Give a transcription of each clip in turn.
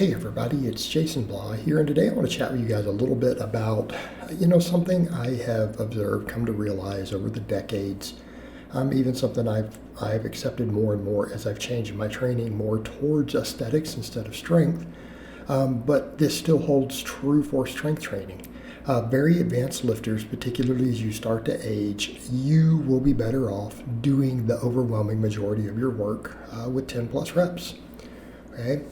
Hey everybody, it's Jason Blaha here, and today I want to chat with you guys a little bit about, something I have observed, come to realize over the decades, even something I've accepted more and more as I've changed my training more towards aesthetics instead of strength. But this still holds true for strength training. Very advanced lifters, particularly as you start to age, you will be better off doing the overwhelming majority of your work with 10 plus reps. Okay?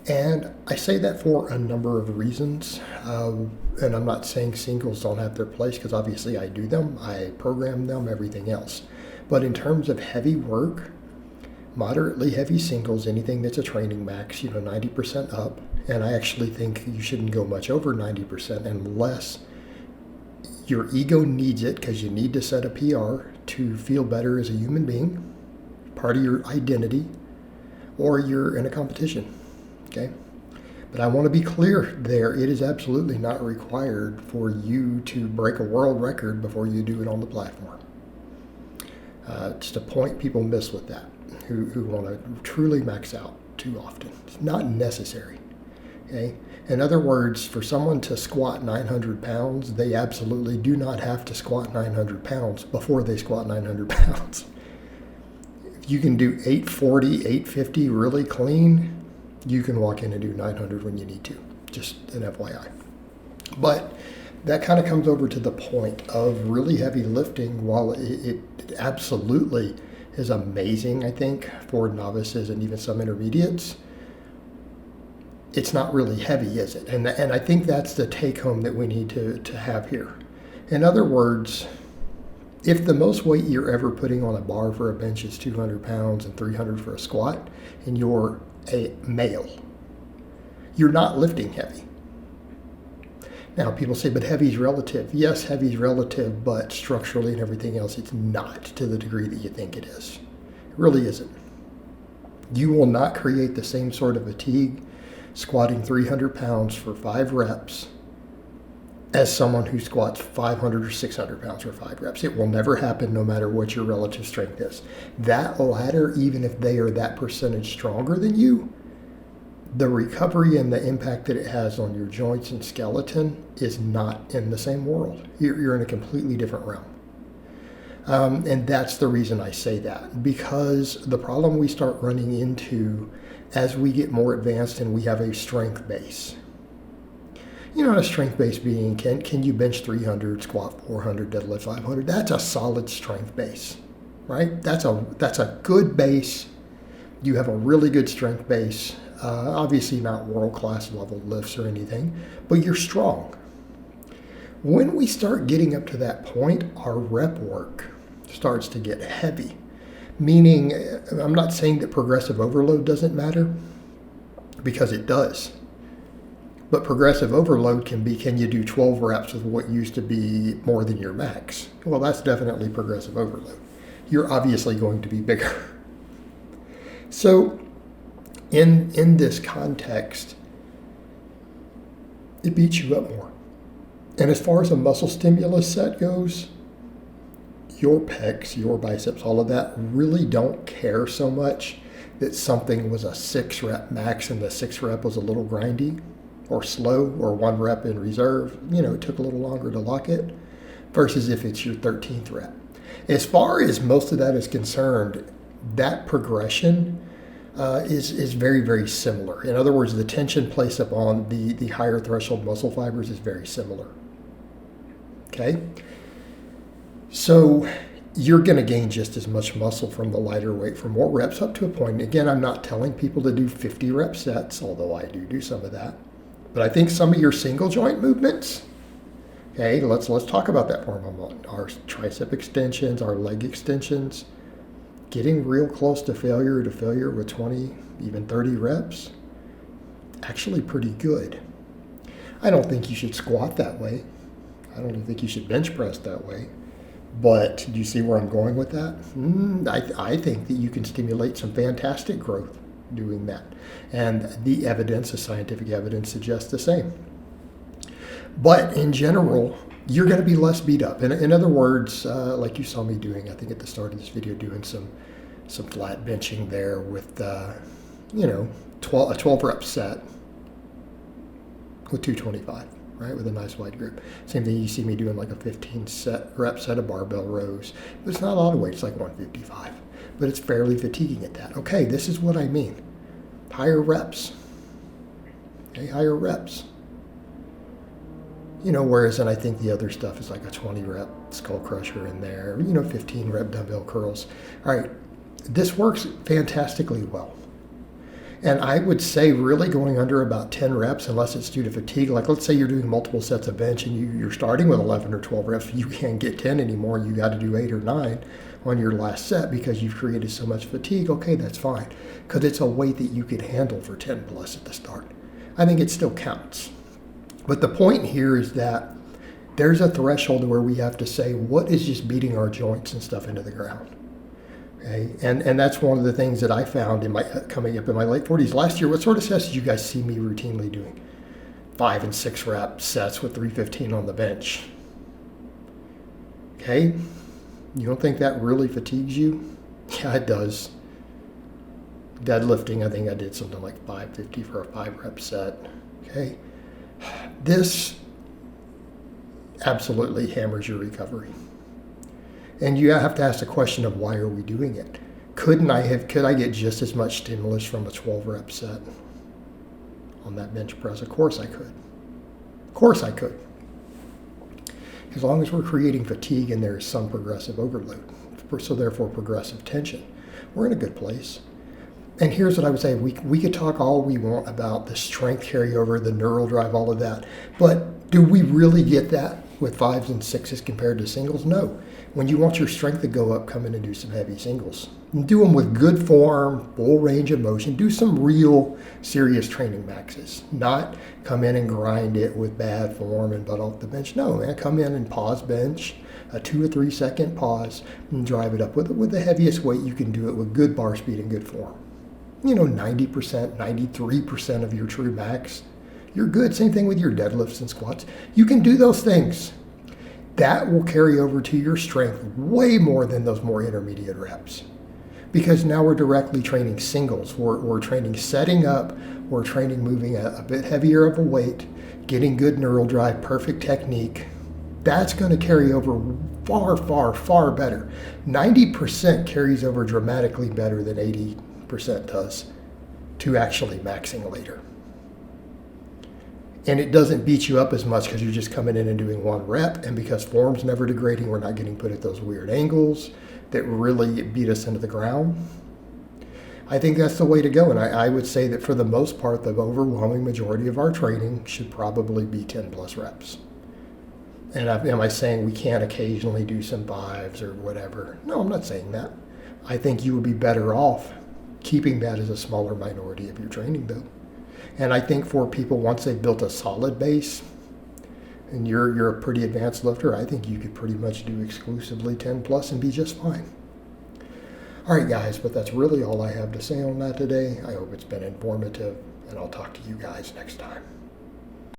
And I say that for a number of reasons. And I'm not saying singles don't have their place, because obviously I do them, I program them, everything else. But in terms of heavy work, moderately heavy singles, anything that's a training max, 90% up. And I actually think you shouldn't go much over 90% unless your ego needs it, because you need to set a PR to feel better as a human being, part of your identity, or you're in a competition. Okay? But I want to be clear there. It is absolutely not required for you to break a world record before you do it on the platform. Just a point people miss with that, who want to truly max out too often. It's not necessary. Okay? In other words, for someone to squat 900 pounds, they absolutely do not have to squat 900 pounds before they squat 900 pounds. If you can do 840, 850 really clean, you can walk in and do 900 when you need to. Just an FYI. But that kind of comes over to the point of really heavy lifting. While it absolutely is amazing, I think, for novices and even some intermediates, it's not really heavy, is it? And I think that's the take home that we need to have here. In other words, if the most weight you're ever putting on a bar for a bench is 200 pounds and 300 for a squat, and you're a male, you're not lifting heavy. Now, people say, but heavy's relative. Yes, heavy's relative, but structurally and everything else, it's not to the degree that you think it is. It really isn't. You will not create the same sort of fatigue squatting 300 pounds for 5 reps as someone who squats 500 or 600 pounds for 5 reps. It will never happen, no matter what your relative strength is. That latter, even if they are that percentage stronger than you, the recovery and the impact that it has on your joints and skeleton is not in the same world. You're in a completely different realm. And that's the reason I say that, because the problem we start running into as we get more advanced and we have a strength base. A strength base being, can you bench 300, squat 400, deadlift 500? That's a solid strength base, right? That's a good base. You have a really good strength base. Obviously not world-class level lifts or anything, but you're strong. When we start getting up to that point, our rep work starts to get heavy. Meaning, I'm not saying that progressive overload doesn't matter, because it does. But progressive overload can you do 12 reps with what used to be more than your max? Well, that's definitely progressive overload. You're obviously going to be bigger. So in this context, it beats you up more. And as far as a muscle stimulus set goes, your pecs, your biceps, all of that really don't care so much that something was a 6 rep max and the 6 rep was a little grindy or slow, or 1 rep in reserve. It took a little longer to lock it, versus if it's your 13th rep. As far as most of that is concerned, that progression is very, very similar. In other words, the tension placed upon the higher threshold muscle fibers is very similar. Okay? So you're going to gain just as much muscle from the lighter weight for more reps up to a point. Again, I'm not telling people to do 50 rep sets, although I do some of that. But I think some of your single joint movements, okay, let's talk about that for a moment. Our tricep extensions, our leg extensions, getting real close to failure with 20, even 30 reps, actually pretty good. I don't think you should squat that way. I don't think you should bench press that way. But do you see where I'm going with that? I think that you can stimulate some fantastic growth doing that. And the scientific evidence suggests the same. But in general, you're going to be less beat up. In other words, like you saw me doing, I think at the start of this video, doing some flat benching there with, a 12 rep set with 225, right, with a nice wide grip. Same thing, you see me doing like a 15 rep set of barbell rows. But it's not a lot of weight, it's like 155. But it's fairly fatiguing at that. Okay, this is what I mean. Higher reps. Okay, higher reps. You know, whereas then I think the other stuff is like a 20 rep skull crusher in there, 15 rep dumbbell curls. All right, this works fantastically well. And I would say really going under about 10 reps, unless it's due to fatigue, like let's say you're doing multiple sets of bench and you're starting with 11 or 12 reps, you can't get 10 anymore, you got to do 8 or 9 on your last set because you've created so much fatigue. Okay, that's fine, because it's a weight that you could handle for 10 plus at the start. I think it still counts. But the point here is that there's a threshold where we have to say, what is just beating our joints and stuff into the ground? Okay? And that's one of the things that I found in my coming up in my late 40s. Last year, what sort of sets did you guys see me routinely doing? 5 and 6 rep sets with 315 on the bench. Okay? You don't think that really fatigues you? Yeah, it does. Deadlifting, I think I did something like 550 for a 5 rep set. Okay? This absolutely hammers your recovery. And you have to ask the question of why are we doing it? Could I get just as much stimulus from a 12 rep set on that bench press? Of course I could. Of course I could. As long as we're creating fatigue and there's some progressive overload, so therefore progressive tension, we're in a good place. And here's what I would say. We could talk all we want about the strength carryover, the neural drive, all of that. But do we really get that with 5s and 6s compared to singles? No. When you want your strength to go up, come in and do some heavy singles. And do them with good form, full range of motion. Do some real serious training maxes. Not come in and grind it with bad form and butt off the bench. No, man, come in and pause bench, a 2 or 3 second pause, and drive it up. With the heaviest weight, you can do it with good bar speed and good form. 90%, 93% of your true max. You're good. Same thing with your deadlifts and squats. You can do those things. That will carry over to your strength way more than those more intermediate reps. Because now we're directly training singles. We're training setting up. We're training moving a bit heavier of a weight, getting good neural drive, perfect technique. That's going to carry over far, far, far better. 90% carries over dramatically better than 80% does to actually maxing later. And it doesn't beat you up as much because you're just coming in and doing 1 rep, and because form's never degrading, we're not getting put at those weird angles that really beat us into the ground. I think that's the way to go, and I would say that for the most part, the overwhelming majority of our training should probably be 10 plus reps. And am I saying we can't occasionally do some 5s or whatever? No, I'm not saying that. I think you would be better off keeping that as a smaller minority of your training, though. And I think for people, once they've built a solid base, and you're a pretty advanced lifter, I think you could pretty much do exclusively 10 plus and be just fine. All right, guys, but that's really all I have to say on that today. I hope it's been informative, and I'll talk to you guys next time.